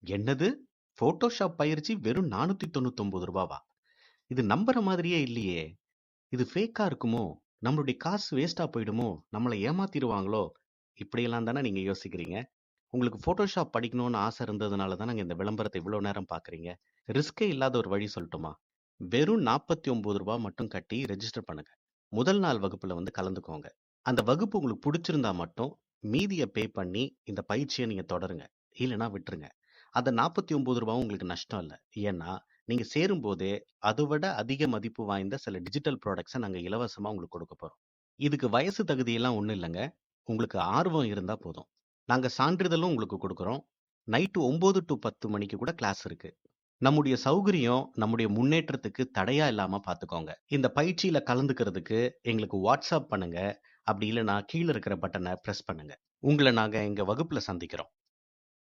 என்னது? ஃபோட்டோஷாப் பயிற்சி வெறும் ரூ. 499வா? இது நம்புற மாதிரியே இல்லையே! இது ஃபேக்கா இருக்குமோ? நம்மளுடைய காசு வேஸ்ட்டா போயிடுமோ? நம்மள ஏமாத்திருவாங்களோ? இப்படியெல்லாம் தானே நீங்க யோசிக்கிறீங்க. உங்களுக்கு ஃபோட்டோஷாப் படிக்கணும்னு ஆசை இருந்ததுனால தானங்க இந்த விளம்பரத்த இவ்வளோ நேரம் பார்க்குறீங்க. ரிஸ்கே இல்லாத ஒரு வழி சொல்லட்டுமா? வெறும் ரூ. 49 மட்டும் கட்டி ரெஜிஸ்டர் பண்ணுங்க. முதல் நாள் வகுப்புல வந்து கலந்துக்கோங்க. அந்த வகுப்பு உங்களுக்கு புடிச்சிருந்தா மட்டும் மீதிய பே பண்ணி இந்த பயிற்சிய நீங்க தொடருங்க. இல்லன்னா விட்டுருங்க. அந்த ரூ. 49 உங்களுக்கு நஷ்டம் இல்ல. ஏன்னா, நீங்க சேரும்போதே அதை விட அதிக மதிப்பு வாய்ந்த சில டிஜிட்டல் ப்ராடக்ட்ஸை நாங்க இலவசமா உங்களுக்கு கொடுக்க போறோம். இதுக்கு வயசு தகுதியெல்லாம் ஒண்ணும் இல்லைங்க. உங்களுக்கு ஆர்வம் இருந்தா போதும். நாங்க சான்றிதழும் உங்களுக்கு கொடுக்குறோம். நைட்டு 9 to 10 மணிக்கு கூட கிளாஸ் இருக்கு. நம்முடைய சௌகரியம் நம்முடைய முன்னேற்றத்துக்கு தடையா இல்லாம பார்த்துக்கோங்க. இந்த பயிற்சியில கலந்துக்கிறதுக்கு எங்களுக்கு வாட்ஸ்அப் பண்ணுங்க. அப்படி இல்லைன்னா கீழே இருக்கிற பட்டனை பிரஸ் பண்ணுங்க. உங்களை நாங்க எங்க வகுப்புல சந்திக்கிறோம்.